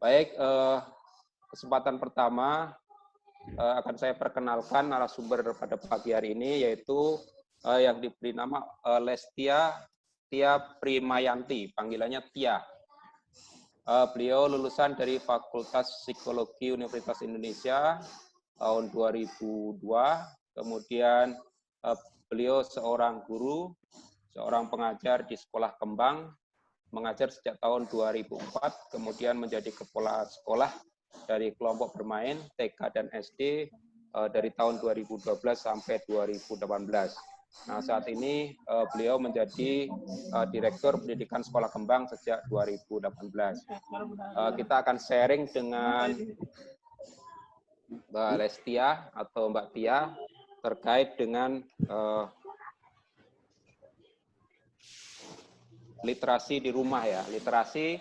Baik, kesempatan pertama akan saya perkenalkan narasumber pada pagi hari ini, yaitu yang diberi nama Lestia Tia Primayanti, panggilannya Tia. Beliau lulusan dari Fakultas Psikologi Universitas Indonesia tahun 2002, kemudian beliau seorang guru, seorang pengajar di Sekolah Kembang, mengajar sejak tahun 2004, kemudian menjadi kepala sekolah dari kelompok bermain TK dan SD dari tahun 2012 sampai 2018. Nah, saat ini beliau menjadi Direktur Pendidikan Sekolah Kembang sejak 2018. Kita akan sharing dengan Mbak Lestia atau Mbak Tia terkait dengan literasi di rumah ya. Literasi,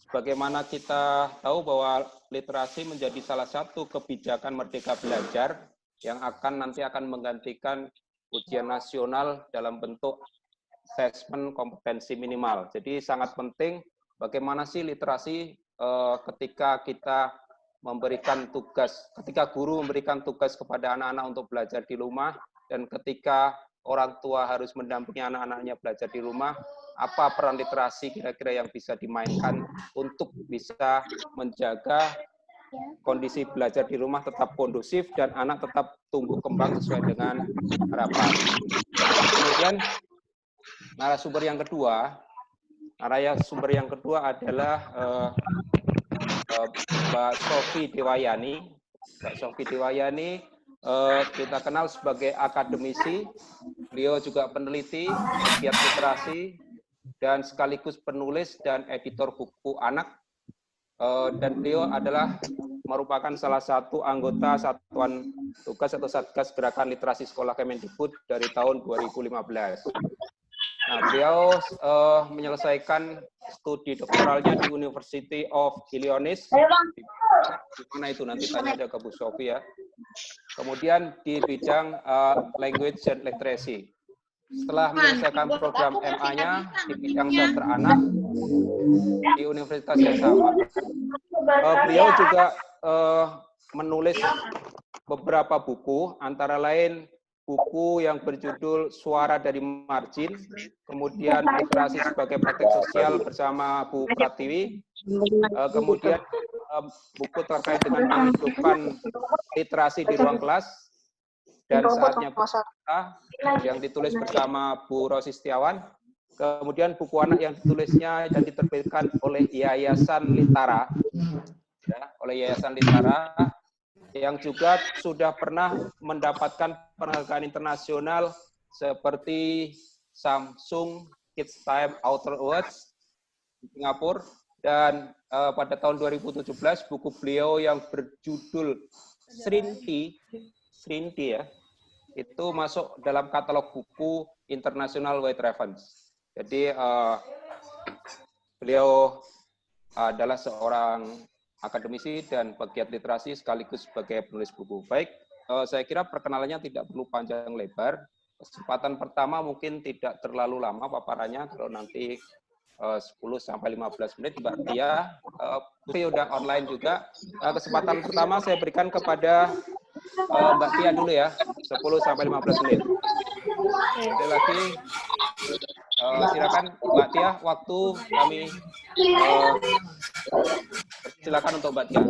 sebagaimana kita tahu bahwa literasi menjadi salah satu kebijakan Merdeka Belajar yang nanti akan menggantikan ujian nasional dalam bentuk asesmen kompetensi minimal. Jadi sangat penting bagaimana sih literasi ketika kita memberikan tugas, ketika guru memberikan tugas kepada anak-anak untuk belajar di rumah, dan ketika orang tua harus mendampingi anak-anaknya belajar di rumah, apa peran literasi kira-kira yang bisa dimainkan untuk bisa menjaga kondisi belajar di rumah tetap kondusif dan anak tetap tumbuh kembang sesuai dengan harapan. Kemudian narasumber yang kedua adalah Mbak Sofi Dewayani. Mbak Sofi Dewayani kita kenal sebagai akademisi, beliau juga peneliti, pegiat literasi, dan sekaligus penulis dan editor buku anak. Dan beliau merupakan salah satu anggota Satuan Tugas atau Satgas Gerakan Literasi Sekolah Kemendikbud dari tahun 2015. Nah, beliau menyelesaikan studi doktoralnya di University of Illinois. Di mana itu nanti tanya aja ke Bu Sofi ya. Kemudian di bidang Language and Literacy. Setelah menyelesaikan program MA-nya di bidang sastra anak di universitas yang sama, beliau juga menulis beberapa buku, antara lain buku yang berjudul Suara dari Margin, kemudian Literasi sebagai Praktek Sosial bersama Bu Pratiwi, kemudian buku terkait dengan penghidupan literasi di ruang kelas, dan Saatnya Bercerita yang ditulis bersama Bu Rosi Setiawan, kemudian buku anak yang ditulisnya dan diterbitkan oleh Yayasan Litara, yang juga sudah pernah mendapatkan penghargaan internasional seperti Samsung Kids Time Author Awards di Singapura, dan pada tahun 2017 buku beliau yang berjudul Srinti ya, itu masuk dalam katalog buku International White Ravens. Jadi beliau adalah seorang akademisi dan pegiat literasi sekaligus sebagai penulis buku. Baik, saya kira perkenalannya tidak perlu panjang lebar. Kesempatan pertama mungkin tidak terlalu lama paparannya, kalau nanti 10-15 menit. Mbak Tia, udah online juga. Kesempatan pertama saya berikan kepada Mbak Tia dulu ya, 10-15 menit. Sekali lagi, silakan Mbak Tia, waktu kami silakan untuk Mbak Tia.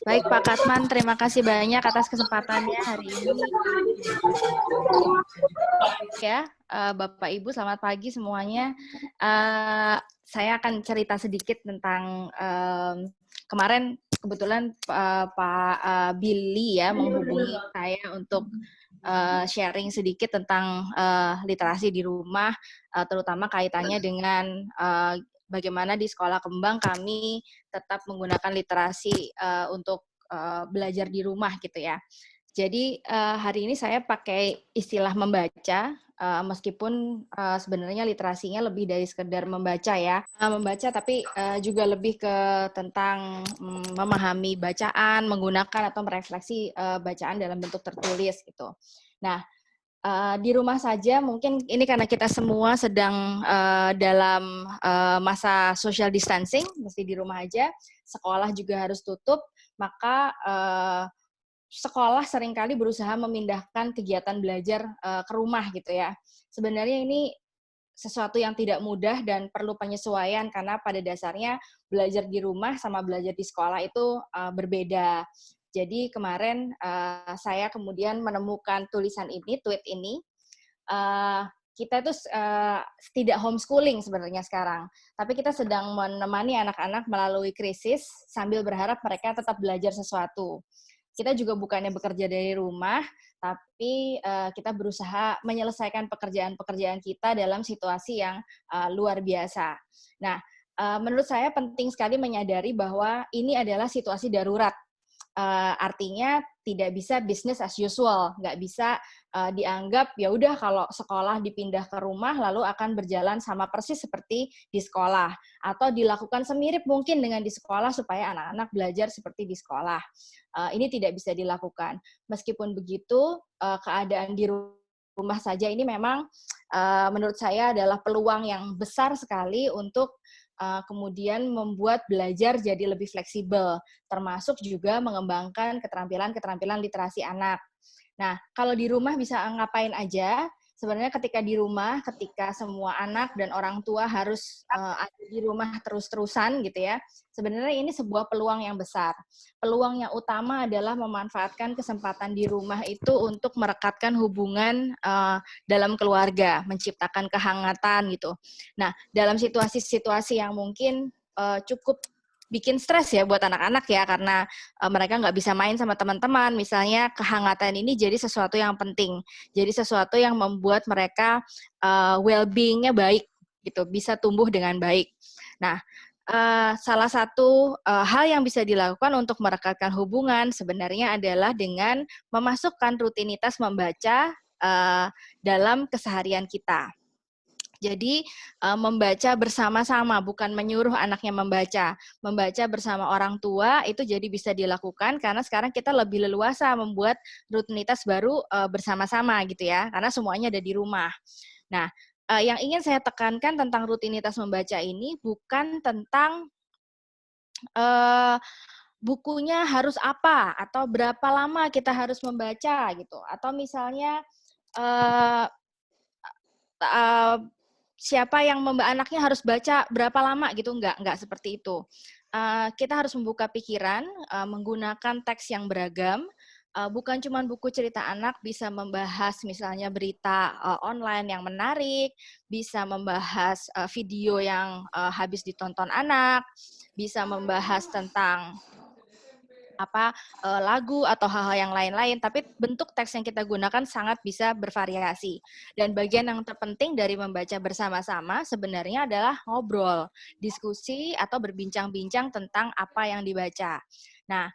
Baik Pak Katman, terima kasih banyak atas kesempatannya hari ini. Ya, Bapak Ibu, selamat pagi semuanya. Saya akan cerita sedikit tentang kemarin kebetulan Pak Billy ya menghubungi saya untuk sharing sedikit tentang literasi di rumah, terutama kaitannya dengan bagaimana di Sekolah Kembang kami tetap menggunakan literasi untuk belajar di rumah gitu ya. Jadi hari ini saya pakai istilah membaca, meskipun sebenarnya literasinya lebih dari sekedar membaca ya. Membaca tapi juga lebih ke tentang memahami bacaan, menggunakan atau merefleksi bacaan dalam bentuk tertulis gitu. Nah, Di rumah saja, mungkin ini karena kita semua sedang dalam masa social distancing, mesti di rumah aja, sekolah juga harus tutup, maka sekolah seringkali berusaha memindahkan kegiatan belajar ke rumah gitu ya. Sebenarnya ini sesuatu yang tidak mudah dan perlu penyesuaian karena pada dasarnya belajar di rumah sama belajar di sekolah itu berbeda. Jadi kemarin saya kemudian menemukan tulisan ini, tweet ini, kita itu tidak homeschooling sebenarnya sekarang, tapi kita sedang menemani anak-anak melalui krisis sambil berharap mereka tetap belajar sesuatu. Kita juga bukannya bekerja dari rumah, tapi kita berusaha menyelesaikan pekerjaan-pekerjaan kita dalam situasi yang luar biasa. Nah, menurut saya penting sekali menyadari bahwa ini adalah situasi darurat. Artinya tidak bisa business as usual, nggak bisa dianggap ya udah kalau sekolah dipindah ke rumah lalu akan berjalan sama persis seperti di sekolah atau dilakukan semirip mungkin dengan di sekolah supaya anak-anak belajar seperti di sekolah. Ini tidak bisa dilakukan. Meskipun begitu, keadaan di rumah saja ini memang menurut saya adalah peluang yang besar sekali untuk kemudian membuat belajar jadi lebih fleksibel, termasuk juga mengembangkan keterampilan-keterampilan literasi anak. Nah, kalau di rumah bisa ngapain aja? Sebenarnya ketika di rumah, ketika semua anak dan orang tua harus ada di rumah terus-terusan gitu ya, sebenarnya ini sebuah peluang yang besar. Peluang yang utama adalah memanfaatkan kesempatan di rumah itu untuk merekatkan hubungan dalam keluarga, menciptakan kehangatan gitu. Nah, dalam situasi-situasi yang mungkin cukup bikin stres ya buat anak-anak ya, karena mereka nggak bisa main sama teman-teman, misalnya kehangatan ini jadi sesuatu yang penting, jadi sesuatu yang membuat mereka well-being-nya baik, gitu, bisa tumbuh dengan baik. Nah, salah satu hal yang bisa dilakukan untuk merekatkan hubungan sebenarnya adalah dengan memasukkan rutinitas membaca dalam keseharian kita. Jadi membaca bersama-sama, bukan menyuruh anaknya membaca. Membaca bersama orang tua itu jadi bisa dilakukan karena sekarang kita lebih leluasa membuat rutinitas baru bersama-sama gitu ya, karena semuanya ada di rumah. Nah, yang ingin saya tekankan tentang rutinitas membaca ini bukan tentang bukunya harus apa atau berapa lama kita harus membaca gitu, atau misalnya siapa yang anaknya harus baca berapa lama gitu, enggak seperti itu. Kita harus membuka pikiran, menggunakan teks yang beragam, bukan cuma buku cerita anak, bisa membahas misalnya berita online yang menarik, bisa membahas video yang habis ditonton anak, bisa membahas tentang lagu atau hal-hal yang lain-lain, tapi bentuk teks yang kita gunakan sangat bisa bervariasi. Dan bagian yang terpenting dari membaca bersama-sama sebenarnya adalah ngobrol, diskusi, atau berbincang-bincang tentang apa yang dibaca. Nah,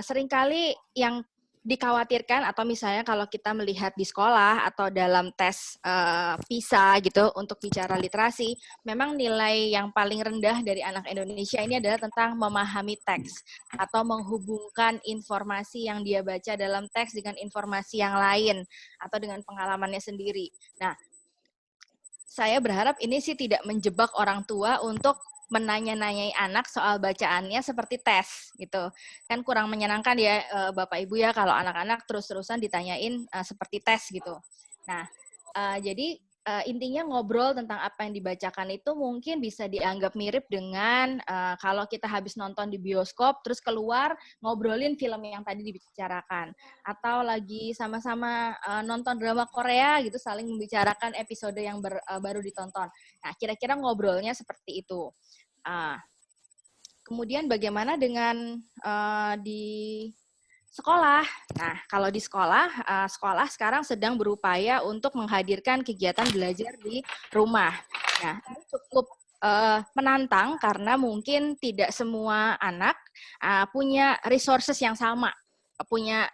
seringkali yang dikhawatirkan atau misalnya kalau kita melihat di sekolah atau dalam tes PISA gitu untuk bicara literasi, memang nilai yang paling rendah dari anak Indonesia ini adalah tentang memahami teks atau menghubungkan informasi yang dia baca dalam teks dengan informasi yang lain atau dengan pengalamannya sendiri. Nah, saya berharap ini sih tidak menjebak orang tua untuk menanya-nanyai anak soal bacaannya seperti tes gitu. Kan kurang menyenangkan ya Bapak Ibu ya kalau anak-anak terus-terusan ditanyain seperti tes gitu. Nah, jadi intinya ngobrol tentang apa yang dibacakan itu mungkin bisa dianggap mirip dengan kalau kita habis nonton di bioskop terus keluar ngobrolin film yang tadi dibicarakan, atau lagi sama-sama nonton drama Korea gitu saling membicarakan episode yang baru ditonton. Nah, kira-kira ngobrolnya seperti itu. Kemudian bagaimana dengan di sekolah? Nah, kalau di sekolah, sekolah sekarang sedang berupaya untuk menghadirkan kegiatan belajar di rumah. Nah, ini cukup menantang karena mungkin tidak semua anak punya resources yang sama, punya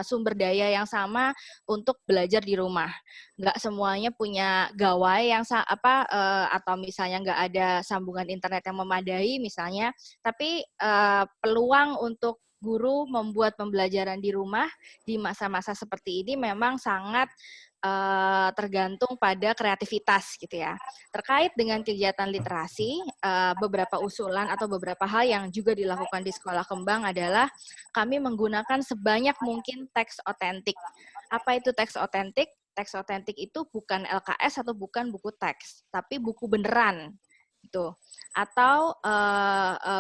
sumber daya yang sama untuk belajar di rumah. Nggak semuanya punya gawai yang atau misalnya nggak ada sambungan internet yang memadai misalnya, tapi peluang untuk guru membuat pembelajaran di rumah di masa-masa seperti ini memang sangat tergantung pada kreativitas gitu ya. Terkait dengan kegiatan literasi, beberapa usulan atau beberapa hal yang juga dilakukan di Sekolah Kembang adalah kami menggunakan sebanyak mungkin teks otentik. Apa itu teks otentik? Teks otentik itu bukan LKS atau bukan buku teks, tapi buku beneran gitu. Atau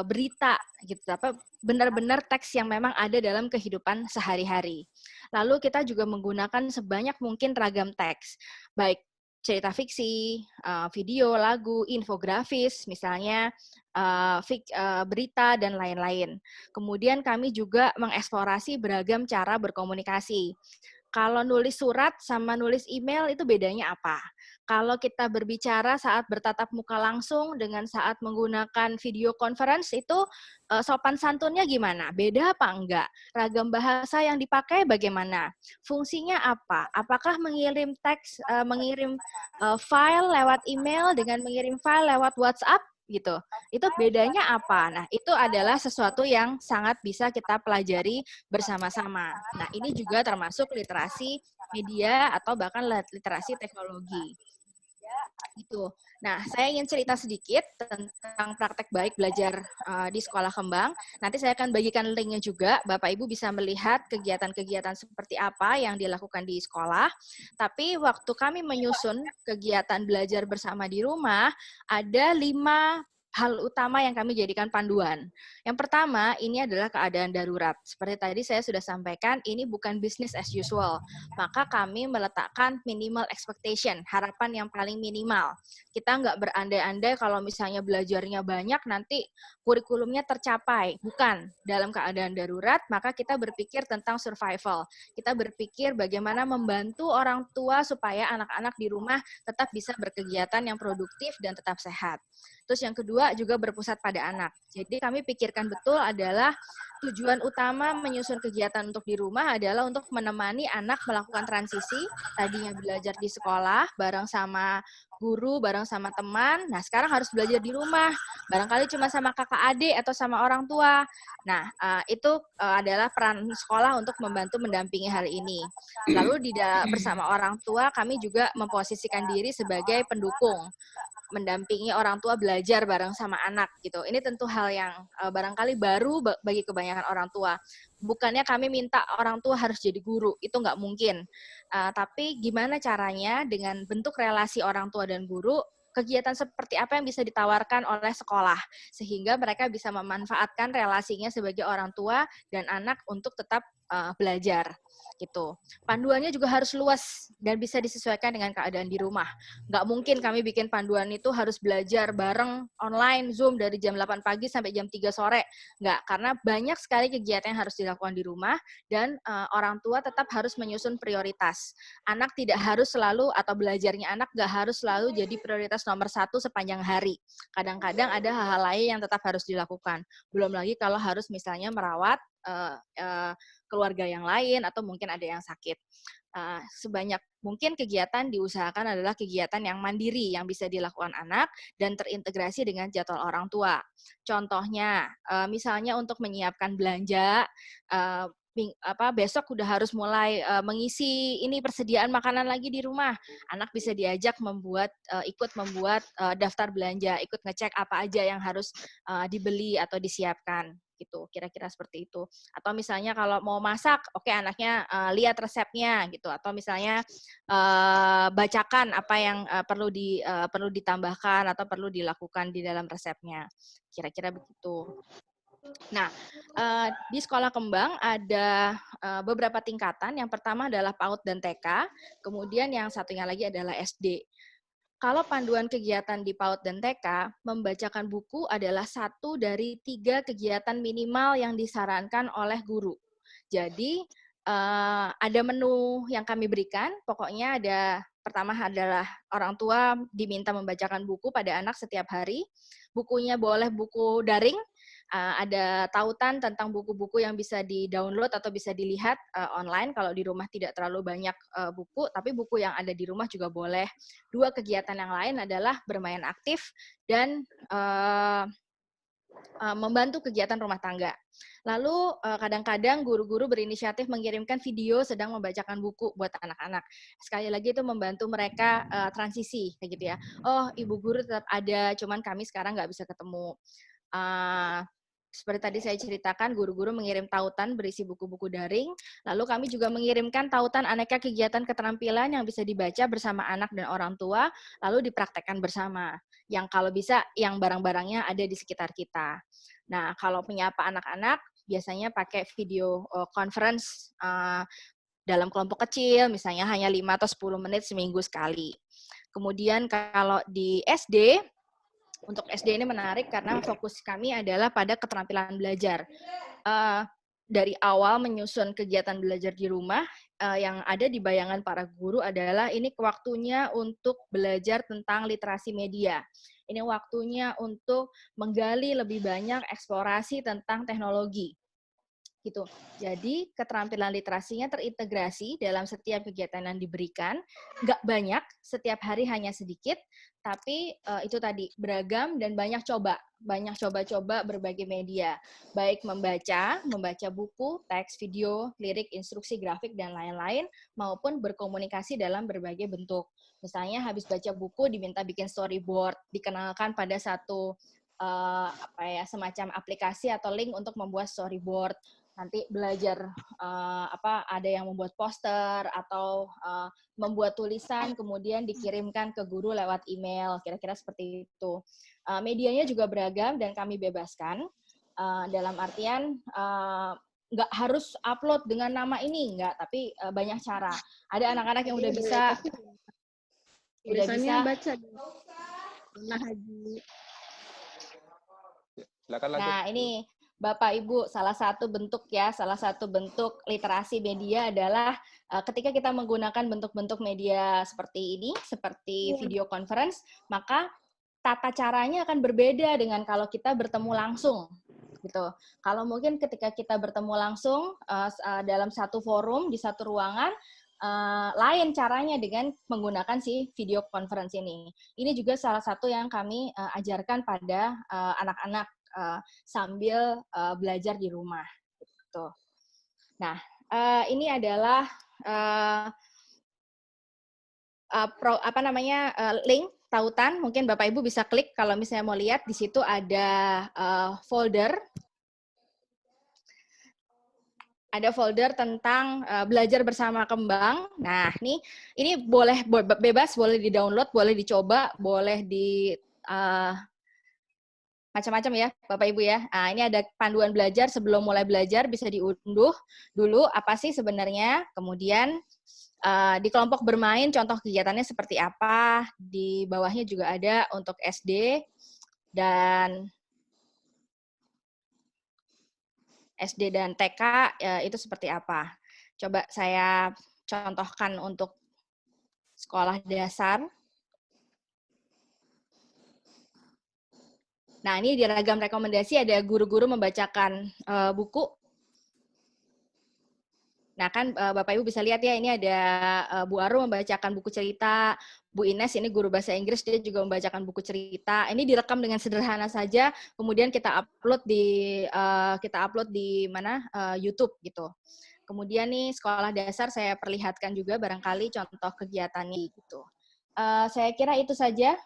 berita gitu, apa benar-benar teks yang memang ada dalam kehidupan sehari-hari. Lalu kita juga menggunakan sebanyak mungkin ragam teks, baik cerita fiksi, video, lagu, infografis, misalnya berita dan lain-lain. Kemudian kami juga mengeksplorasi beragam cara berkomunikasi. Kalau nulis surat sama nulis email itu bedanya apa? Kalau kita berbicara saat bertatap muka langsung dengan saat menggunakan video conference itu sopan santunnya gimana? Beda apa enggak? Ragam bahasa yang dipakai bagaimana? Fungsinya apa? Apakah mengirim teks, mengirim file lewat email dengan mengirim file lewat WhatsApp? Gitu. Itu bedanya apa? Nah, itu adalah sesuatu yang sangat bisa kita pelajari bersama-sama. Nah, ini juga termasuk literasi media atau bahkan literasi teknologi. Gitu. Nah, saya ingin cerita sedikit tentang praktek baik belajar di Sekolah Kembang. Nanti saya akan bagikan linknya juga, Bapak Ibu bisa melihat kegiatan-kegiatan seperti apa yang dilakukan di sekolah. Tapi waktu kami menyusun kegiatan belajar bersama di rumah, ada 5 hal utama yang kami jadikan panduan. Yang pertama, ini adalah keadaan darurat. Seperti tadi saya sudah sampaikan, ini bukan business as usual. Maka kami meletakkan minimal expectation, harapan yang paling minimal. Kita nggak berandai-andai kalau misalnya belajarnya banyak, nanti kurikulumnya tercapai. Bukan. Dalam keadaan darurat, maka kita berpikir tentang survival. Kita berpikir bagaimana membantu orang tua supaya anak-anak di rumah tetap bisa berkegiatan yang produktif dan tetap sehat. Terus yang kedua juga berpusat pada anak. Jadi kami pikirkan betul adalah tujuan utama menyusun kegiatan untuk di rumah adalah untuk menemani anak melakukan transisi, tadinya belajar di sekolah bareng sama guru, bareng sama teman, nah sekarang harus belajar di rumah, barangkali cuma sama kakak adik atau sama orang tua. Nah, itu adalah peran sekolah untuk membantu mendampingi hal ini. Lalu bersama orang tua kami juga memposisikan diri sebagai pendukung, mendampingi orang tua belajar bareng sama anak gitu. Ini tentu hal yang barangkali baru bagi kebanyakan orang tua. Bukannya kami minta orang tua harus jadi guru, itu nggak mungkin. Tapi gimana caranya dengan bentuk relasi orang tua dan guru, kegiatan seperti apa yang bisa ditawarkan oleh sekolah sehingga mereka bisa memanfaatkan relasinya sebagai orang tua dan anak untuk tetap belajar gitu. Panduannya juga harus luas dan bisa disesuaikan dengan keadaan di rumah. Nggak mungkin kami bikin panduan itu harus belajar bareng online Zoom dari jam 8 pagi sampai jam 3 sore. Nggak, karena banyak sekali kegiatan yang harus dilakukan di rumah dan orang tua tetap harus menyusun prioritas. Anak tidak harus selalu atau belajarnya anak nggak harus selalu jadi prioritas nomor 1 sepanjang hari. Kadang-kadang ada hal-hal lain yang tetap harus dilakukan. Belum lagi kalau harus misalnya merawat keluarga yang lain atau mungkin ada yang sakit. Sebanyak mungkin kegiatan diusahakan adalah kegiatan yang mandiri yang bisa dilakukan anak dan terintegrasi dengan jadwal orang tua. Contohnya, misalnya untuk menyiapkan belanja, besok udah harus mulai mengisi ini persediaan makanan lagi di rumah. Anak bisa diajak ikut membuat daftar belanja, ikut ngecek apa aja yang harus dibeli atau disiapkan gitu, kira-kira seperti itu. Atau misalnya kalau mau masak, oke anaknya lihat resepnya gitu, atau misalnya bacakan apa yang perlu ditambahkan atau perlu dilakukan di dalam resepnya, kira-kira begitu. Nah, di Sekolah Kembang ada beberapa tingkatan. Yang pertama adalah PAUD dan TK, kemudian yang satunya lagi adalah SD. Kalau panduan kegiatan di PAUD dan TK, membacakan buku adalah 1 dari 3 kegiatan minimal yang disarankan oleh guru. Jadi, ada menu yang kami berikan, pokoknya pertama adalah orang tua diminta membacakan buku pada anak setiap hari. Bukunya boleh buku daring, ada tautan tentang buku-buku yang bisa di-download atau bisa dilihat online kalau di rumah tidak terlalu banyak buku, tapi buku yang ada di rumah juga boleh. 2 kegiatan yang lain adalah bermain aktif dan membantu kegiatan rumah tangga. Lalu kadang-kadang guru-guru berinisiatif mengirimkan video sedang membacakan buku buat anak-anak. Sekali lagi itu membantu mereka transisi, kayak gitu ya. Oh, ibu guru tetap ada, cuman kami sekarang nggak bisa ketemu. Seperti tadi saya ceritakan, guru-guru mengirim tautan berisi buku-buku daring, lalu kami juga mengirimkan tautan aneka kegiatan keterampilan yang bisa dibaca bersama anak dan orang tua, lalu dipraktekkan bersama. Yang kalau bisa, yang barang-barangnya ada di sekitar kita. Nah, kalau menyapa anak-anak, biasanya pakai video conference dalam kelompok kecil, misalnya hanya 5 atau 10 menit seminggu sekali. Kemudian kalau di SD, untuk SD ini menarik karena fokus kami adalah pada keterampilan belajar. Dari awal menyusun kegiatan belajar di rumah, yang ada di bayangan para guru adalah ini waktunya untuk belajar tentang literasi media. Ini waktunya untuk menggali lebih banyak eksplorasi tentang teknologi. Gitu. Jadi keterampilan literasinya terintegrasi dalam setiap kegiatan yang diberikan, nggak banyak, setiap hari hanya sedikit, tapi itu tadi beragam dan banyak coba-coba berbagai media, baik membaca buku, teks, video, lirik, instruksi, grafik dan lain-lain, maupun berkomunikasi dalam berbagai bentuk. Misalnya habis baca buku diminta bikin storyboard, dikenalkan pada satu semacam aplikasi atau link untuk membuat storyboard. Nanti belajar ada yang membuat poster atau membuat tulisan kemudian dikirimkan ke guru lewat email, kira-kira seperti itu. Medianya juga beragam dan kami bebaskan dalam artian nggak harus upload dengan nama ini, nggak, tapi banyak cara. Ada anak-anak yang udah bisa baca nah Haji. Silakan lanjut. Nah, ini Bapak Ibu, salah satu bentuk literasi media adalah ketika kita menggunakan bentuk-bentuk media seperti ini, seperti video conference, maka tata caranya akan berbeda dengan kalau kita bertemu langsung. Gitu. Kalau mungkin ketika kita bertemu langsung dalam satu forum, di satu ruangan, lain caranya dengan menggunakan si video conference ini. Ini juga salah satu yang kami ajarkan pada anak-anak sambil belajar di rumah. Gitu. Nah, ini adalah link tautan. Mungkin Bapak Ibu bisa klik kalau misalnya mau lihat di situ ada folder. Ada folder tentang belajar bersama kembang. Nah, ini boleh bebas, boleh di-download, boleh dicoba, boleh di macam-macam ya, Bapak Ibu ya. Nah, ini ada panduan belajar sebelum mulai belajar, bisa diunduh dulu apa sih sebenarnya. Kemudian di kelompok bermain, contoh kegiatannya seperti apa. Di bawahnya juga ada untuk SD dan TK itu seperti apa. Coba saya contohkan untuk sekolah dasar. Nah, ini di ragam rekomendasi ada guru-guru membacakan buku. Nah, kan Bapak Ibu bisa lihat ya, ini ada Bu Aru membacakan buku cerita, Bu Ines ini guru bahasa Inggris, dia juga membacakan buku cerita. Ini direkam dengan sederhana saja, kemudian kita upload di YouTube gitu. Kemudian nih sekolah dasar saya perlihatkan juga barangkali contoh kegiatannya gitu. Saya kira itu saja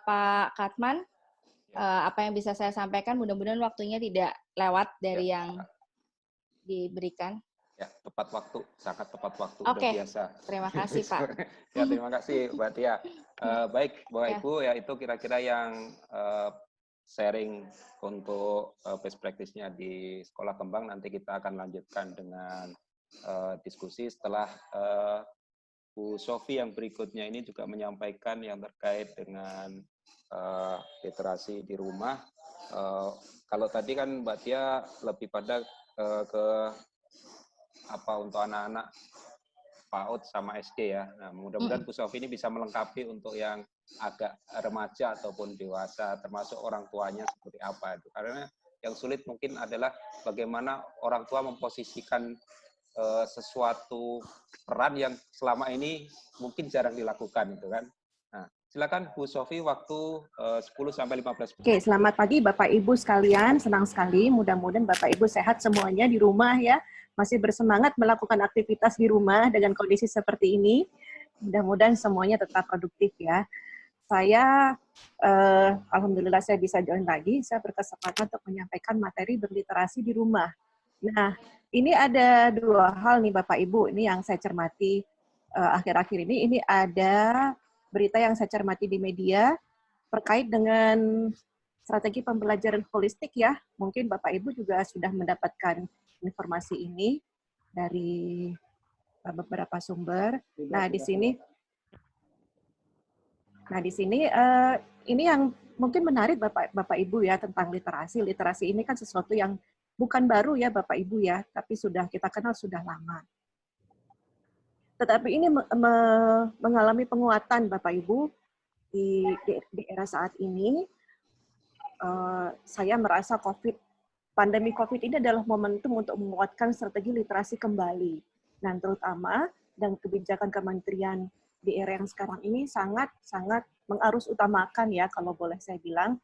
Pak Katman. Apa yang bisa saya sampaikan, mudah-mudahan waktunya tidak lewat dari yang diberikan. Ya, tepat waktu, sangat tepat waktu, Oke, udah biasa. Terima kasih Pak. Ya, terima kasih Mbak Tia. Baik, Bapak Ibu, ya itu kira-kira yang sharing untuk best practice-nya di Sekolah Kembang. Nanti kita akan lanjutkan dengan diskusi setelah Bu Sofi yang berikutnya ini juga menyampaikan yang terkait dengan literasi di rumah. Kalau tadi kan Mbak Tia lebih pada ke apa untuk anak-anak PAUD sama SD ya. Nah, mudah-mudahan Bu Sofi ini bisa melengkapi untuk yang agak remaja ataupun dewasa, termasuk orang tuanya seperti apa itu. Karena yang sulit mungkin adalah bagaimana orang tua memposisikan sesuatu peran yang selama ini mungkin jarang dilakukan itu kan. Nah, Silakan Bu Sofi, waktu 10-15 menit. Oke, selamat pagi Bapak Ibu sekalian. Senang sekali, mudah-mudahan Bapak Ibu sehat semuanya di rumah ya. Masih bersemangat melakukan aktivitas di rumah dengan kondisi seperti ini. Mudah-mudahan semuanya tetap produktif ya. Saya, alhamdulillah saya bisa join lagi. Saya berkesempatan untuk menyampaikan materi berliterasi di rumah. Nah, ini ada dua hal nih Bapak Ibu, ini yang saya cermati akhir-akhir ini. Ini ada berita yang saya cermati di media terkait dengan strategi pembelajaran holistik ya. Mungkin Bapak Ibu juga sudah mendapatkan informasi ini dari beberapa sumber. Nah, di sini ini yang mungkin menarik Bapak Ibu ya tentang literasi. Literasi ini kan sesuatu yang bukan baru ya Bapak Ibu ya, tapi sudah kita kenal sudah lama. Tetapi ini mengalami penguatan Bapak Ibu di era saat ini. Saya merasa pandemi COVID ini adalah momentum untuk menguatkan strategi literasi kembali. Dan terutama dan kebijakan kementerian di era yang sekarang ini sangat mengarus utamakan ya kalau boleh saya bilang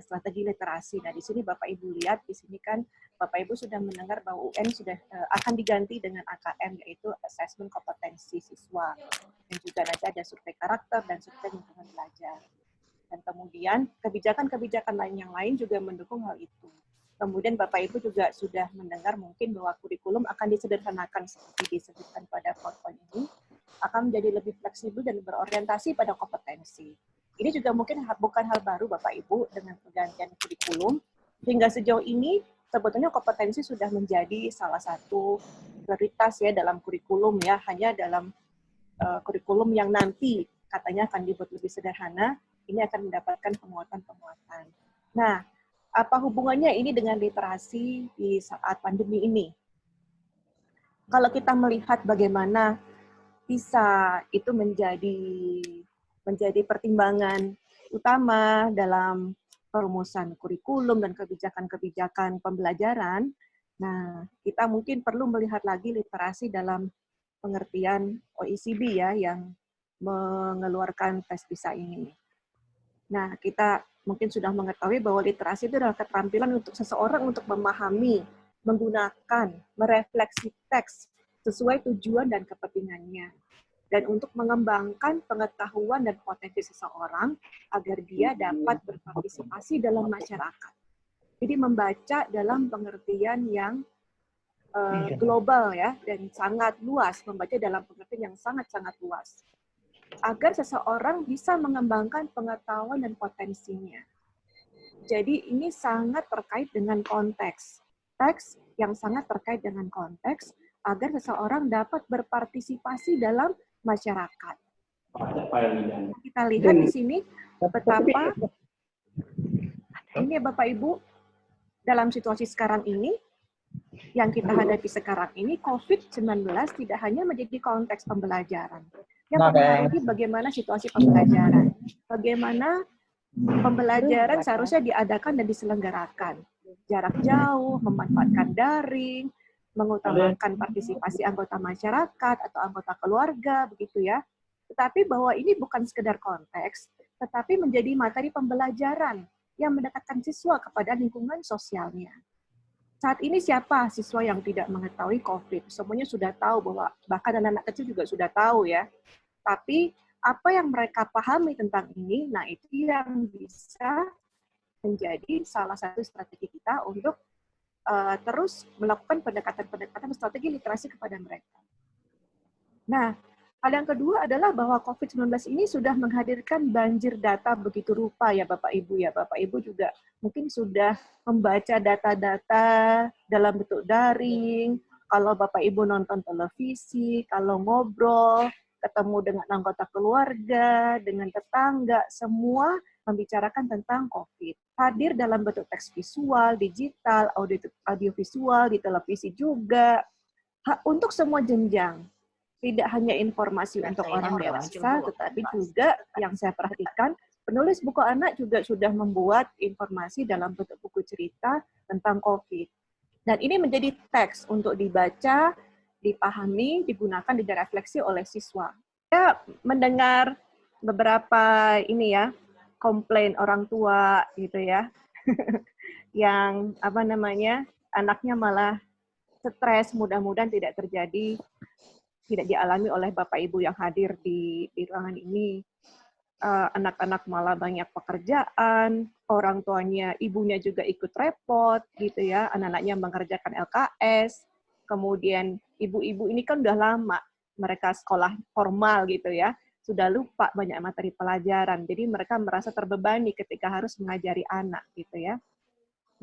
strategi literasi. Nah di sini Bapak Ibu lihat di sini kan Bapak Ibu sudah mendengar bahwa UN sudah akan diganti dengan AKM yaitu Assessment Kompetensi Siswa dan juga nanti ada survei karakter dan survei lingkungan belajar. Dan kemudian kebijakan-kebijakan lain yang lain juga mendukung hal itu. Kemudian Bapak Ibu juga sudah mendengar mungkin bahwa kurikulum akan disederhanakan seperti disebutkan pada PowerPoint ini, akan menjadi lebih fleksibel dan berorientasi pada kompetensi. Ini juga mungkin bukan hal baru Bapak Ibu dengan pergantian kurikulum. Hingga sejauh ini sebetulnya kompetensi sudah menjadi salah satu prioritas ya dalam kurikulum ya, hanya dalam kurikulum yang nanti katanya akan dibuat lebih sederhana, ini akan mendapatkan penguatan-penguatan. Nah, apa hubungannya ini dengan literasi di saat pandemi ini? Kalau kita melihat bagaimana bisa itu menjadi pertimbangan utama dalam perumusan kurikulum dan kebijakan-kebijakan pembelajaran, nah kita mungkin perlu melihat lagi literasi dalam pengertian OECD ya yang mengeluarkan tes PISA ini. Nah, kita mungkin sudah mengetahui bahwa literasi itu adalah keterampilan untuk seseorang untuk memahami, menggunakan, merefleksi teks sesuai tujuan dan kepentingannya. Dan untuk mengembangkan pengetahuan dan potensi seseorang agar dia dapat berpartisipasi dalam masyarakat. Jadi membaca dalam pengertian yang global ya, dan sangat luas, membaca dalam pengertian yang sangat-sangat luas. Agar seseorang bisa mengembangkan pengetahuan dan potensinya. Jadi ini sangat terkait dengan konteks. Teks yang sangat terkait dengan konteks agar seseorang dapat berpartisipasi dalam masyarakat. Kita lihat di sini betapa ini Bapak Ibu dalam situasi sekarang ini yang kita hadapi sekarang ini COVID-19 tidak hanya menjadi konteks pembelajaran. Yang mempengaruhi bagaimana situasi pembelajaran, bagaimana pembelajaran seharusnya diadakan dan diselenggarakan. Jarak jauh, memanfaatkan daring, mengutamakan partisipasi anggota masyarakat atau anggota keluarga, begitu ya. Tetapi bahwa ini bukan sekedar konteks, tetapi menjadi materi pembelajaran yang mendekatkan siswa kepada lingkungan sosialnya. Saat ini siapa siswa yang tidak mengetahui COVID? Semuanya sudah tahu bahwa bahkan anak-anak kecil juga sudah tahu ya. Tapi apa yang mereka pahami tentang ini, nah itu yang bisa menjadi salah satu strategi kita untuk terus melakukan pendekatan-pendekatan strategi literasi kepada mereka. Nah, hal yang kedua adalah bahwa COVID-19 ini sudah menghadirkan banjir data begitu rupa ya Bapak Ibu ya. Bapak Ibu juga mungkin sudah membaca data-data dalam bentuk daring, kalau Bapak Ibu nonton televisi, kalau ngobrol, ketemu dengan anggota keluarga, dengan tetangga, semua membicarakan tentang COVID. Hadir dalam bentuk teks visual, digital, audiovisual, di televisi juga, untuk semua jenjang. Tidak hanya informasi untuk orang dewasa, tetapi juga yang saya perhatikan, penulis buku anak juga sudah membuat informasi dalam bentuk buku cerita tentang COVID. Dan ini menjadi teks untuk dibaca, dipahami, digunakan, direfleksi oleh siswa. Saya mendengar beberapa ini ya, komplain orang tua gitu ya, yang apa namanya, anaknya malah stres, mudah-mudahan tidak terjadi, tidak dialami oleh Bapak Ibu yang hadir di ruangan ini. Anak-anak malah banyak pekerjaan, orang tuanya, ibunya juga ikut repot gitu ya, anak-anaknya mengerjakan LKS, kemudian ibu-ibu ini kan udah lama mereka sekolah formal gitu ya, sudah lupa banyak materi pelajaran, jadi mereka merasa terbebani ketika harus mengajari anak gitu ya.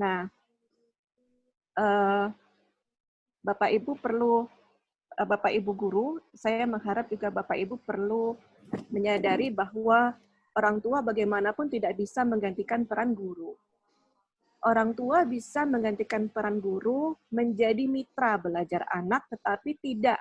Nah, Bapak Ibu perlu, Bapak Ibu guru, saya mengharap juga Bapak Ibu perlu menyadari bahwa orang tua bagaimanapun tidak bisa menggantikan peran guru. Orang tua bisa menggantikan peran guru menjadi mitra belajar anak, tetapi tidak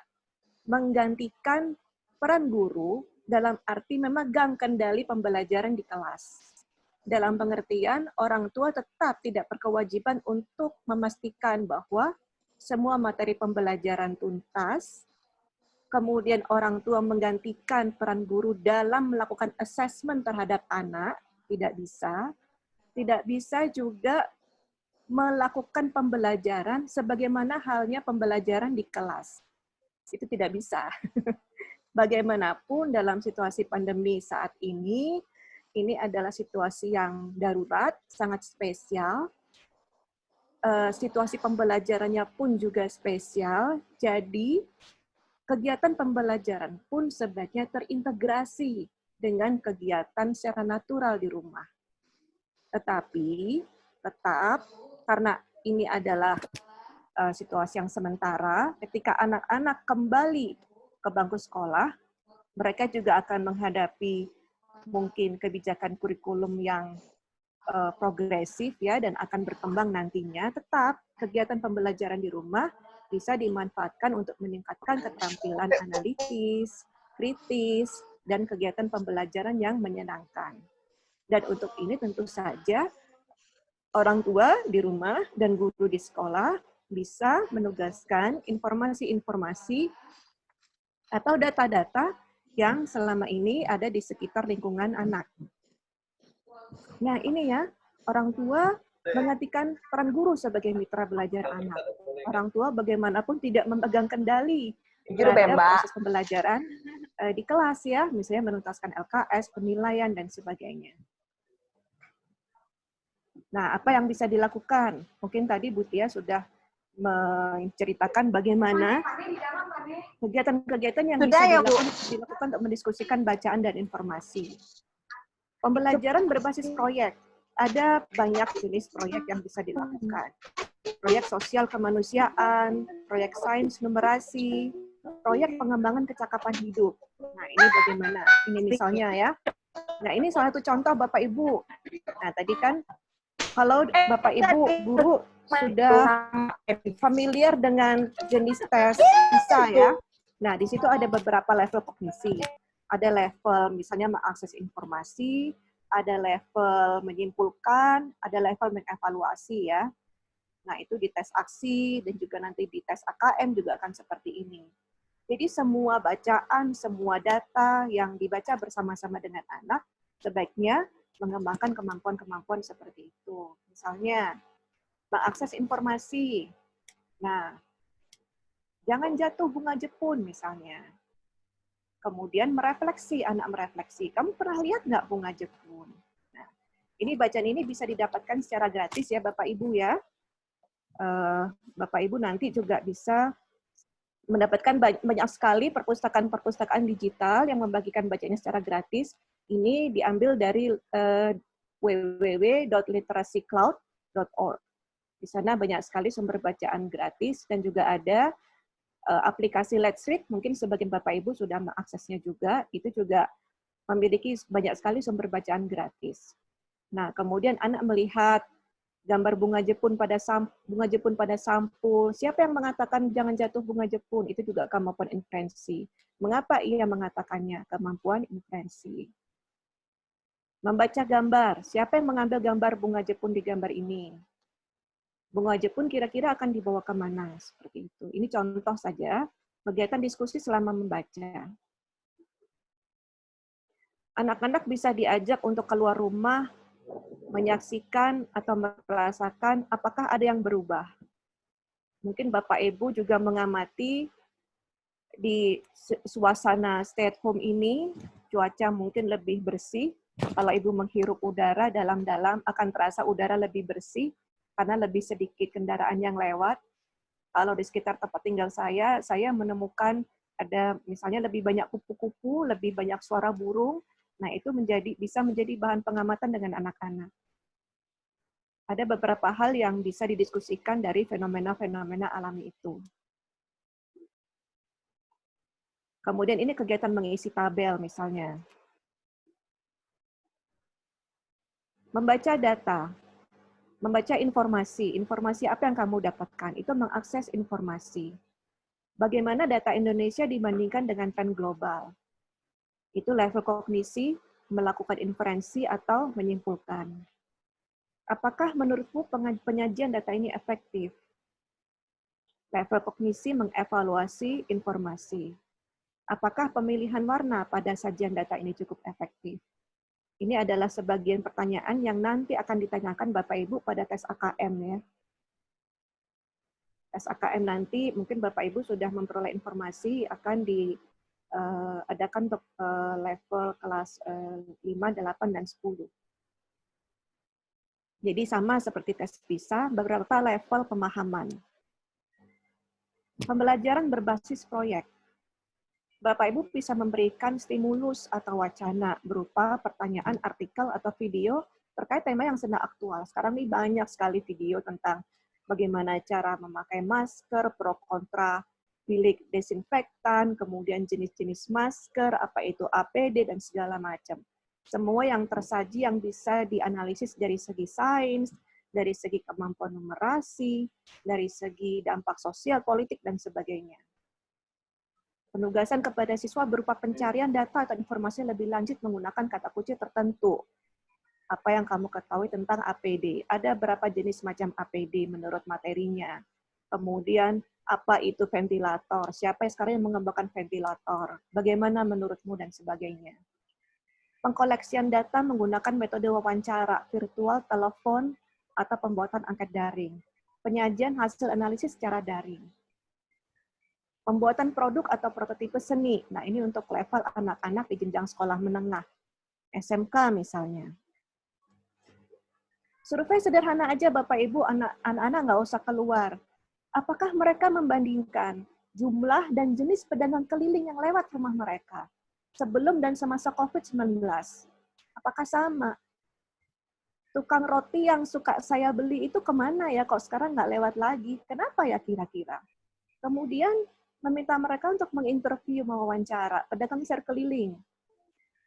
menggantikan peran guru dalam arti memegang kendali pembelajaran di kelas. Dalam pengertian, orang tua tetap tidak berkewajiban untuk memastikan bahwa semua materi pembelajaran tuntas, kemudian orang tua menggantikan peran guru dalam melakukan assessment terhadap anak, tidak bisa. Tidak bisa juga melakukan pembelajaran sebagaimana halnya pembelajaran di kelas. Itu tidak bisa. Bagaimanapun dalam situasi pandemi saat ini adalah situasi yang darurat, sangat spesial. Situasi pembelajarannya pun juga spesial, jadi kegiatan pembelajaran pun sebaiknya terintegrasi dengan kegiatan secara natural di rumah. Tetapi tetap, karena ini adalah situasi yang sementara, ketika anak-anak kembali ke bangku sekolah, mereka juga akan menghadapi mungkin kebijakan kurikulum yang progresif ya dan akan berkembang nantinya. Tetap kegiatan pembelajaran di rumah bisa dimanfaatkan untuk meningkatkan keterampilan analitis, kritis, dan kegiatan pembelajaran yang menyenangkan. Dan untuk ini tentu saja orang tua di rumah dan guru di sekolah bisa menugaskan informasi-informasi atau data-data yang selama ini ada di sekitar lingkungan anak. Nah ini ya, orang tua menggantikan peran guru sebagai mitra belajar anak. Orang tua bagaimanapun tidak memegang kendali terhadap proses pembelajaran di kelas ya, misalnya menuntaskan LKS, penilaian, dan sebagainya. Nah, apa yang bisa dilakukan? Mungkin tadi Bu Tia sudah menceritakan bagaimana kegiatan-kegiatan yang bisa dilakukan untuk mendiskusikan bacaan dan informasi. Pembelajaran berbasis proyek. Ada banyak jenis proyek yang bisa dilakukan. Proyek sosial kemanusiaan, proyek sains numerasi, proyek pengembangan kecakapan hidup. Nah, ini bagaimana? Ini misalnya ya. Nah, ini salah satu contoh Bapak Ibu. Nah, tadi kan kalau Bapak Ibu guru sudah familiar dengan jenis tes PISA ya. Nah, di situ ada beberapa level kognisi. Ada level misalnya mengakses informasi, ada level menyimpulkan, ada level mengevaluasi ya. Nah, itu di tes aksi dan juga nanti di tes AKM juga akan seperti ini. Jadi semua bacaan, semua data yang dibaca bersama-sama dengan anak sebaiknya mengembangkan kemampuan-kemampuan seperti itu. Misalnya, mengakses informasi. Nah, jangan jatuh bunga jepun misalnya. Kemudian merefleksi, anak merefleksi. Kamu pernah lihat nggak bunga jepun? Nah, ini bacaan ini bisa didapatkan secara gratis ya Bapak Ibu ya. Bapak Ibu nanti juga bisa mendapatkan banyak sekali perpustakaan-perpustakaan digital yang membagikan bacaannya secara gratis. Ini diambil dari www.literacycloud.org. Di sana banyak sekali sumber bacaan gratis dan juga ada aplikasi Let's Read, mungkin sebagian Bapak Ibu sudah mengaksesnya juga, itu juga memiliki banyak sekali sumber bacaan gratis. Nah, kemudian anak melihat gambar bunga jepun pada sampul. Siapa yang mengatakan jangan jatuh bunga jepun? Itu juga kemampuan inferensi. Mengapa ia mengatakannya? Kemampuan inferensi. Membaca gambar. Siapa yang mengambil gambar bunga jepun di gambar ini? Bunga jepun kira-kira akan dibawa kemana? Seperti itu. Ini contoh saja kegiatan diskusi selama membaca. Anak-anak bisa diajak untuk keluar rumah, menyaksikan atau merasakan apakah ada yang berubah. Mungkin Bapak Ibu juga mengamati di suasana stay at home ini, cuaca mungkin lebih bersih. Kalau Ibu menghirup udara dalam-dalam, akan terasa udara lebih bersih, karena lebih sedikit kendaraan yang lewat. Kalau di sekitar tempat tinggal saya menemukan ada misalnya lebih banyak kupu-kupu, lebih banyak suara burung. Nah, itu bisa menjadi bahan pengamatan dengan anak-anak. Ada beberapa hal yang bisa didiskusikan dari fenomena-fenomena alami itu. Kemudian ini kegiatan mengisi tabel misalnya. Membaca data, membaca informasi apa yang kamu dapatkan, itu mengakses informasi. Bagaimana data Indonesia dibandingkan dengan tren global. Itu level kognisi, melakukan inferensi atau menyimpulkan. Apakah menurutmu penyajian data ini efektif? Level kognisi mengevaluasi informasi. Apakah pemilihan warna pada sajian data ini cukup efektif? Ini adalah sebagian pertanyaan yang nanti akan ditanyakan Bapak Ibu pada tes AKM ya. Tes AKM nanti mungkin Bapak Ibu sudah memperoleh informasi akan diadakan untuk level kelas 5, 8, dan 10. Jadi sama seperti tes PISA, beberapa level pemahaman. Pembelajaran berbasis proyek. Bapak Ibu bisa memberikan stimulus atau wacana berupa pertanyaan, artikel, atau video terkait tema yang sedang aktual. Sekarang ini banyak sekali video tentang bagaimana cara memakai masker, pro kontra bilik desinfektan, kemudian jenis-jenis masker, apa itu APD, dan segala macam. Semua yang tersaji yang bisa dianalisis dari segi sains, dari segi kemampuan numerasi, dari segi dampak sosial, politik, dan sebagainya. Penugasan kepada siswa berupa pencarian data atau informasi lebih lanjut menggunakan kata kunci tertentu. Apa yang kamu ketahui tentang APD? Ada berapa jenis macam APD menurut materinya? Kemudian, apa itu ventilator? Siapa yang sekarang yang mengembangkan ventilator? Bagaimana menurutmu? Dan sebagainya. Pengkoleksian data menggunakan metode wawancara, virtual, telepon, atau pembuatan angket daring. Penyajian hasil analisis secara daring. Pembuatan produk atau prototipe seni. Nah, ini untuk level anak-anak di jenjang sekolah menengah. SMK misalnya. Survei sederhana aja Bapak Ibu, anak-anak nggak usah keluar. Apakah mereka membandingkan jumlah dan jenis pedagang keliling yang lewat rumah mereka sebelum dan semasa COVID-19? Apakah sama? Tukang roti yang suka saya beli itu kemana ya? Kok sekarang nggak lewat lagi? Kenapa ya kira-kira? Kemudian meminta mereka untuk menginterview, mewawancara pedagang pasar keliling.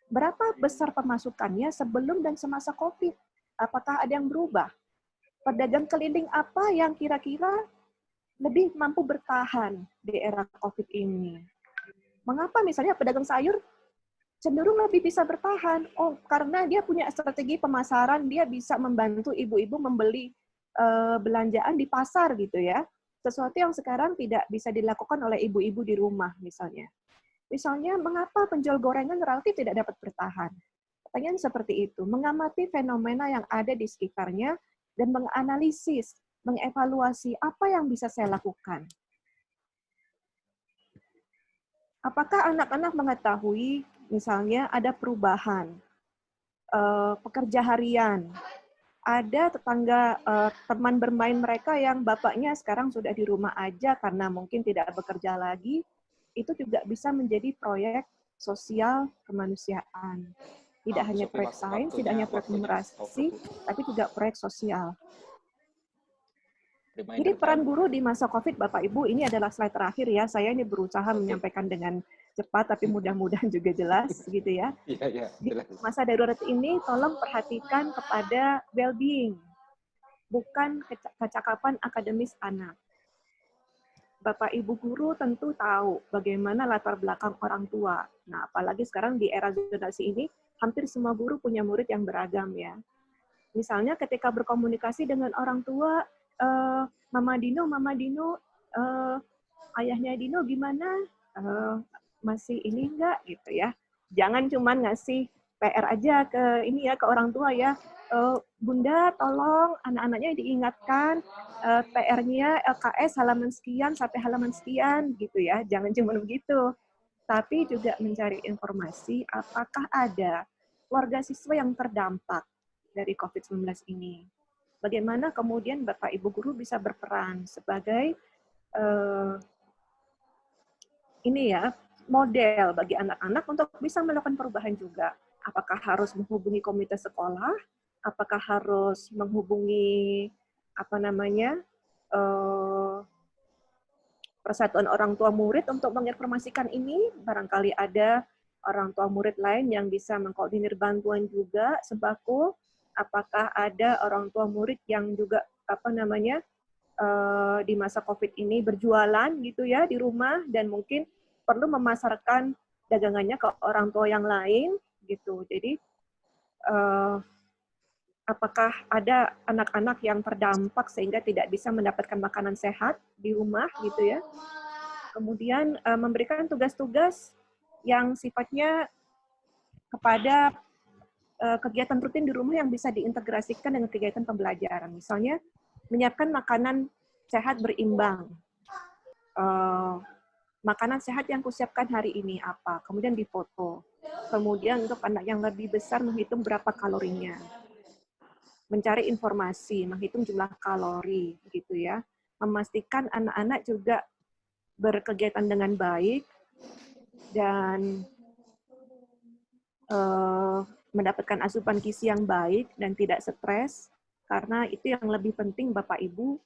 Berapa besar pemasukannya sebelum dan semasa COVID? Apakah ada yang berubah? Pedagang keliling apa yang kira-kira lebih mampu bertahan di era COVID ini? Mengapa misalnya pedagang sayur cenderung lebih bisa bertahan? Oh, karena dia punya strategi pemasaran, dia bisa membantu ibu-ibu membeli belanjaan di pasar gitu ya. Sesuatu yang sekarang tidak bisa dilakukan oleh ibu-ibu di rumah misalnya. Misalnya, mengapa penjual gorengan relatif tidak dapat bertahan? Pertanyaan seperti itu, mengamati fenomena yang ada di sekitarnya dan menganalisis, mengevaluasi apa yang bisa saya lakukan. Apakah anak-anak mengetahui misalnya ada perubahan pekerja harian, ada tetangga teman bermain mereka yang bapaknya sekarang sudah di rumah aja karena mungkin tidak bekerja lagi, itu juga bisa menjadi proyek sosial kemanusiaan. Tidak hanya proyek sains, tidak hanya proyek numerasi, tapi juga proyek sosial. Jadi peran guru di masa COVID, Bapak Ibu, ini adalah slide terakhir ya. Saya ini berusaha menyampaikan dengan cepat, tapi mudah-mudahan juga jelas gitu ya. Di masa darurat ini, tolong perhatikan kepada well-being, bukan kecakapan akademis anak. Bapak Ibu guru tentu tahu bagaimana latar belakang orang tua. Nah, apalagi sekarang di era zonasi ini, hampir semua guru punya murid yang beragam ya. Misalnya ketika berkomunikasi dengan orang tua, Mama Dino, ayahnya Dino gimana? Masih ini enggak gitu ya. Jangan cuma ngasih PR aja ke ini ya, ke orang tua ya. Bunda, tolong anak-anaknya diingatkan PR-nya LKS halaman sekian sampai halaman sekian gitu ya. Jangan cuma begitu. Tapi juga mencari informasi apakah ada keluarga siswa yang terdampak dari COVID-19 ini. Bagaimana kemudian Bapak Ibu guru bisa berperan sebagai ini ya, model bagi anak-anak untuk bisa melakukan perubahan juga. Apakah harus menghubungi komite sekolah? Apakah harus menghubungi persatuan orang tua murid untuk menginformasikan ini? Barangkali ada orang tua murid lain yang bisa mengkoordinir bantuan juga sembako. Apakah ada orang tua murid yang juga di masa COVID ini berjualan gitu ya di rumah dan mungkin perlu memasarkan dagangannya ke orang tua yang lain gitu. Jadi apakah ada anak-anak yang terdampak sehingga tidak bisa mendapatkan makanan sehat di rumah gitu ya. Kemudian memberikan tugas-tugas yang sifatnya kepada kegiatan rutin di rumah yang bisa diintegrasikan dengan kegiatan pembelajaran. Misalnya menyiapkan makanan sehat berimbang. Makanan sehat yang kusiapkan hari ini apa? Kemudian difoto. Kemudian untuk anak yang lebih besar menghitung berapa kalorinya. Mencari informasi, menghitung jumlah kalori gitu ya. Memastikan anak-anak juga berkegiatan dengan baik dan mendapatkan asupan gizi yang baik dan tidak stres, karena itu yang lebih penting Bapak Ibu.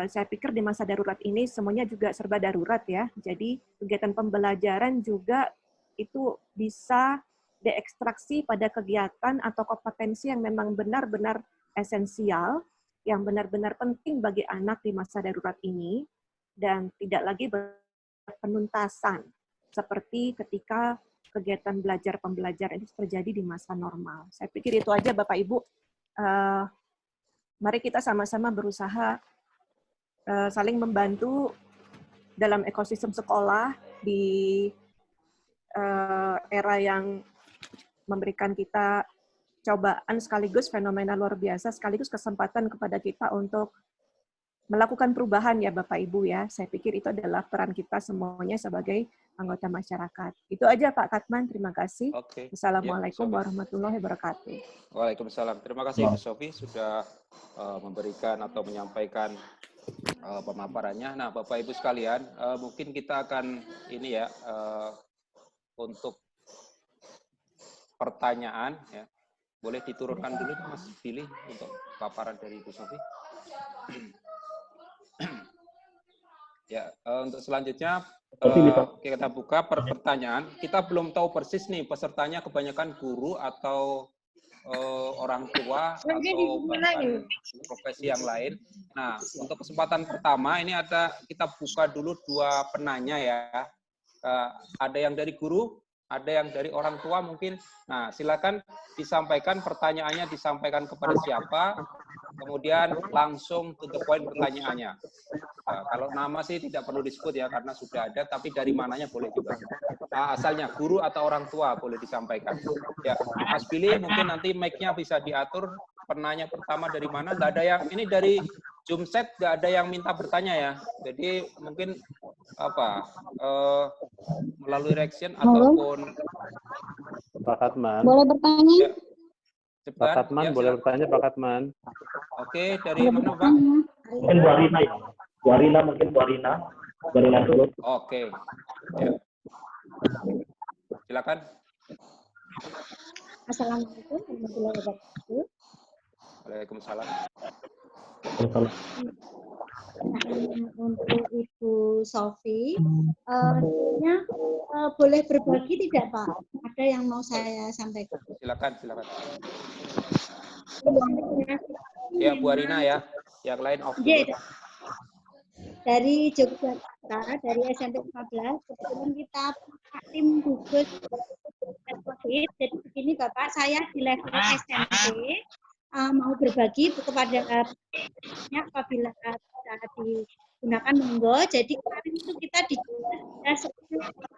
Saya pikir di masa darurat ini semuanya juga serba darurat ya, jadi kegiatan pembelajaran juga itu bisa diekstraksi pada kegiatan atau kompetensi yang memang benar-benar esensial, yang benar-benar penting bagi anak di masa darurat ini, dan tidak lagi berpenuntasan, seperti ketika kegiatan belajar pembelajaran itu terjadi di masa normal. Saya pikir itu aja Bapak Ibu. Mari kita sama-sama berusaha saling membantu dalam ekosistem sekolah di era yang memberikan kita cobaan sekaligus fenomena luar biasa, sekaligus kesempatan kepada kita untuk melakukan perubahan ya Bapak Ibu ya. Saya pikir itu adalah peran kita semuanya sebagai anggota masyarakat. Itu aja Pak Katman, terima kasih. Oke. Assalamualaikum Ya, warahmatullahi wabarakatuh. Waalaikumsalam. Terima kasih Bu Sofi sudah memberikan atau menyampaikan pemaparannya. Nah, Bapak Ibu sekalian, mungkin kita akan ini ya untuk pertanyaan ya. Boleh diturunkan dulu Mas Billy untuk paparan dari Bu Sofi. Ya, untuk selanjutnya kita buka pertanyaan. Kita belum tahu persis nih pesertanya kebanyakan guru atau orang tua atau bahkan profesi yang lain. Nah, untuk kesempatan pertama ini kita buka dulu 2 penanya ya. Ada yang dari guru, ada yang dari orang tua mungkin. Nah, silakan disampaikan pertanyaannya, disampaikan kepada siapa, kemudian langsung to the point pertanyaannya. Kalau nama sih tidak perlu disebut ya, karena sudah ada, tapi dari mananya boleh juga. Asalnya guru atau orang tua boleh disampaikan. Ya, Mas Billy mungkin nanti mic-nya bisa diatur. Penanya pertama dari mana? Nggak ada yang, ini dari Zoom set nggak ada yang minta bertanya ya. Jadi mungkin melalui reaction ataupun Pak Katman. Boleh bertanya? Ya. Pak Katman ya, boleh bertanya Pak Katman. Oke, dari mana Pak? Mungkin Bu Arina ya. Bu Arina mungkin Bu Arina. Bu Arina dulu. Oke. Ya. Silakan. Assalamualaikum warahmatullahi wabarakatuh. Waalaikumsalam. Untuk Ibu Sofi, boleh berbagi tidak Pak? Ada yang mau saya sampaikan? Silakan. Ya, Bu Arina ya. Yang lain off. Dari Yogyakarta, dari SMP 14, kebetulan kita tim gugus COVID. Jadi begini Bapak, saya di level SMP mau berbagi kepada apabila bisa digunakan monggo. Jadi kemarin itu kita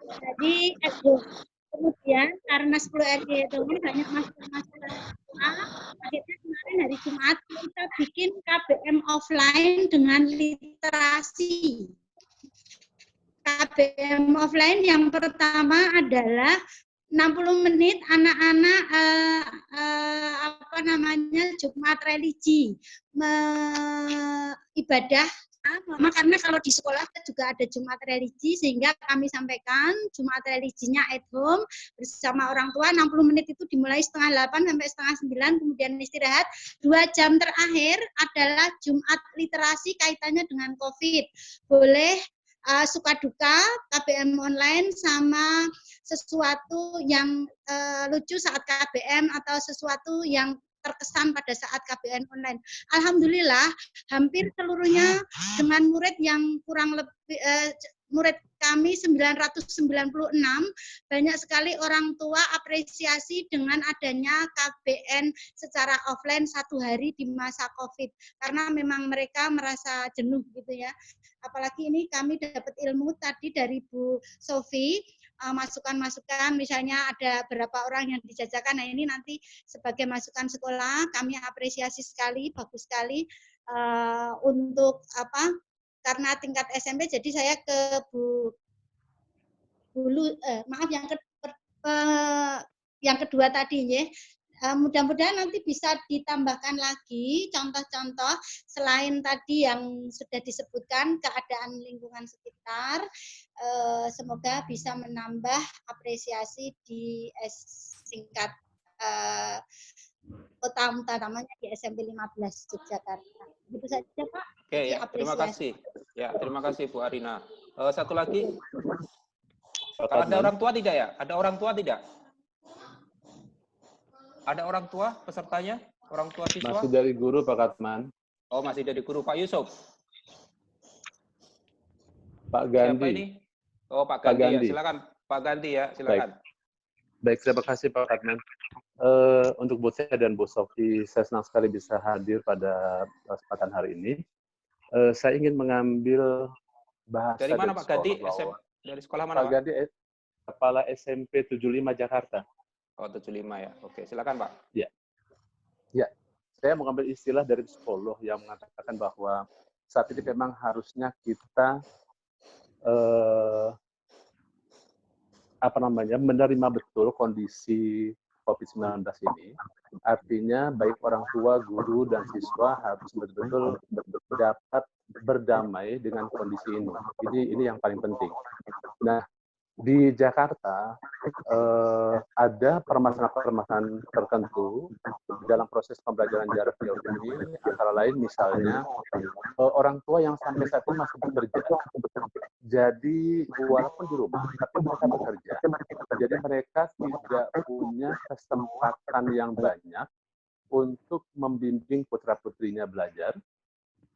jadi Kemudian karena 10 RT itu banyak masukan-masukan, akhirnya kemarin hari Jumat kita bikin KBM offline dengan literasi. KBM offline yang pertama adalah 60 menit anak-anak Jumat religi, ibadah. Karena kalau di sekolah juga ada Jumat religi, sehingga kami sampaikan Jumat religinya at home bersama orang tua. 60 menit itu dimulai 7:30 sampai 8:30, kemudian istirahat. 2 jam terakhir adalah Jumat literasi kaitannya dengan COVID. Boleh suka duka KBM online sama sesuatu yang lucu saat KBM atau sesuatu yang terkesan pada saat KBM online. Alhamdulillah hampir seluruhnya dengan murid yang kurang lebih murid kami 996, banyak sekali orang tua apresiasi dengan adanya KBM secara offline 1 hari di masa COVID, karena memang mereka merasa jenuh gitu ya. Apalagi ini kami dapat ilmu tadi dari Bu Sofi, masukan-masukan, misalnya ada berapa orang yang dijajakan. Nah, ini nanti sebagai masukan sekolah, kami apresiasi sekali, bagus sekali untuk karena tingkat SMP. Jadi saya ke yang kedua tadi ya. Mudah-mudahan nanti bisa ditambahkan lagi contoh-contoh selain tadi yang sudah disebutkan keadaan lingkungan sekitar. Semoga bisa menambah apresiasi di tingkat utamanya di SMP 15 Yogyakarta. Itu saja Pak. Oke ya, terima kasih. Ya, terima kasih Bu Arina. Satu lagi, ada orang tua tidak ya? Ada orang tua tidak? Ada orang tua pesertanya? Orang tua siswa? Masih dari guru Pak Katman. Oh, masih dari guru. Pak Yusuf? Pak Gandhi. Siapa ini? Oh, Pak Gandhi, ya. Silakan. Pak Gandhi ya, silakan. Baik, terima kasih Pak Katman. Untuk Bu Tia dan Bu Sofi, saya senang sekali bisa hadir pada kesempatan hari ini. Saya ingin mengambil bahasa dari mana Pak Gandhi? Dari sekolah mana Pak? Pak Gandhi, Kepala SMP 75 Jakarta. Oh, 75 ya. Oke, silakan Pak. Ya. Ya, saya mengambil istilah dari psikolog yang mengatakan bahwa saat ini memang harusnya kita menerima betul kondisi COVID-19 ini. Artinya baik orang tua, guru, dan siswa harus betul-betul dapat berdamai dengan kondisi ini. Ini yang paling penting. Nah, di Jakarta ada permasalahan-permasalahan tertentu dalam proses pembelajaran jarak jauh ini, antara lain misalnya orang tua yang sampai saat ini masih bekerja. Jadi walaupun di rumah, tapi mereka bekerja. Jadi mereka tidak punya kesempatan yang banyak untuk membimbing putra-putrinya belajar.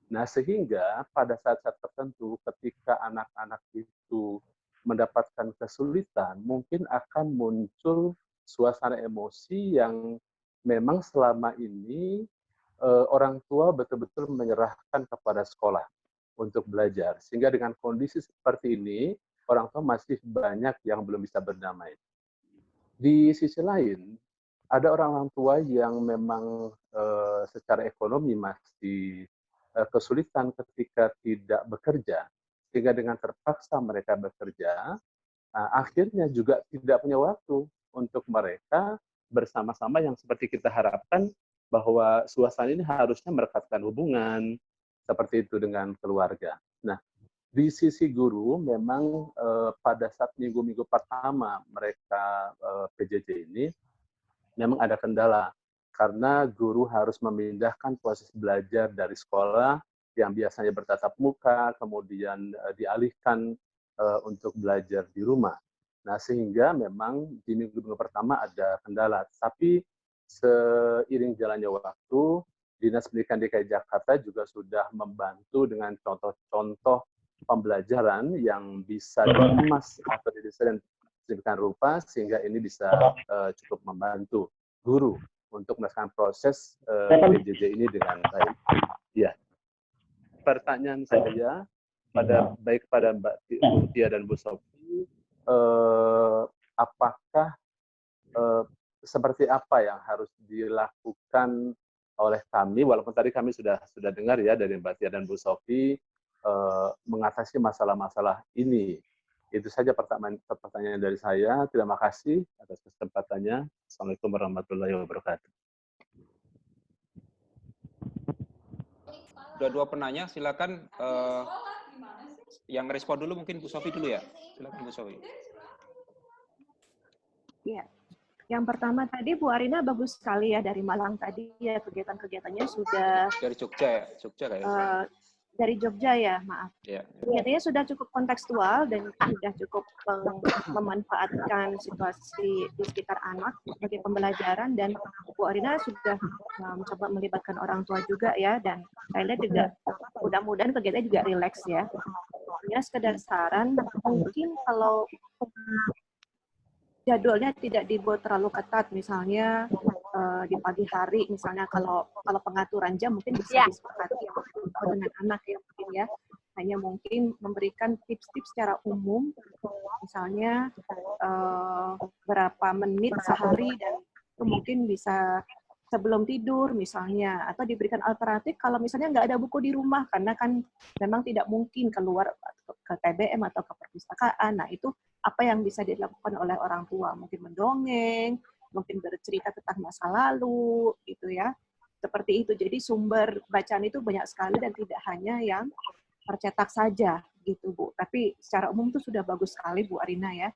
Nah, sehingga pada saat-saat tertentu ketika anak-anak itu mendapatkan kesulitan, mungkin akan muncul suasana emosi yang memang selama ini orang tua betul-betul menyerahkan kepada sekolah untuk belajar. Sehingga dengan kondisi seperti ini, orang tua masih banyak yang belum bisa berdamai. Di sisi lain, ada orang tua yang memang secara ekonomi masih kesulitan ketika tidak bekerja. Sehingga dengan terpaksa mereka bekerja, akhirnya juga tidak punya waktu untuk mereka bersama-sama yang seperti kita harapkan bahwa suasana ini harusnya merekatkan hubungan seperti itu dengan keluarga. Nah, di sisi guru memang pada saat minggu-minggu pertama mereka PJJ ini memang ada kendala karena guru harus memindahkan proses belajar dari sekolah yang biasanya bertatap muka, kemudian dialihkan untuk belajar di rumah. Nah, sehingga memang di minggu-minggu pertama ada kendala. Tapi seiring jalannya waktu, Dinas Pendidikan DKI Jakarta juga sudah membantu dengan contoh-contoh pembelajaran yang bisa dikemas atau didesain sedemikian rupa, sehingga ini bisa cukup membantu guru untuk melaksanakan proses PJJ ini dengan baik. Ya. Pertanyaan saya baik pada Mbak Tia dan Bu Sofi, apakah seperti apa yang harus dilakukan oleh kami, walaupun tadi kami sudah dengar ya dari Mbak Tia dan Bu Sofi mengatasi masalah-masalah ini. Itu saja pertanyaan dari saya. Terima kasih atas kesempatannya. Assalamualaikum warahmatullahi wabarakatuh. Sudah 2 penanya, silakan yang respon dulu mungkin Bu Sofi dulu ya. Silakan Bu Sofi. Ya. Yang pertama tadi Bu Arina bagus sekali ya dari Malang tadi ya, kegiatan-kegiatannya sudah dari Jogja ya, Jogja kayaknya. Dari Jogja ya, maaf. Ya. Kegiatannya sudah cukup kontekstual dan sudah cukup memanfaatkan situasi di sekitar anak sebagai pembelajaran, dan Bu Arina sudah mencoba melibatkan orang tua juga ya, dan saya lihat juga mudah-mudahan kegiatannya juga rileks ya. Hanya sekedar saran, mungkin kalau jadwalnya tidak dibuat terlalu ketat, misalnya di pagi hari, misalnya kalau pengaturan jam mungkin bisa disepakati dengan anak ya mungkin ya. Hanya mungkin memberikan tips-tips secara umum, misalnya berapa menit sehari, dan itu mungkin bisa sebelum tidur misalnya, atau diberikan alternatif kalau misalnya nggak ada buku di rumah, karena kan memang tidak mungkin keluar ke TBM atau ke perpustakaan. Nah, itu apa yang bisa dilakukan oleh orang tua, mungkin mendongeng, mungkin bercerita tentang masa lalu, gitu ya. Seperti itu. Jadi sumber bacaan itu banyak sekali dan tidak hanya yang tercetak saja, gitu Bu. Tapi secara umum itu sudah bagus sekali Bu Arina ya.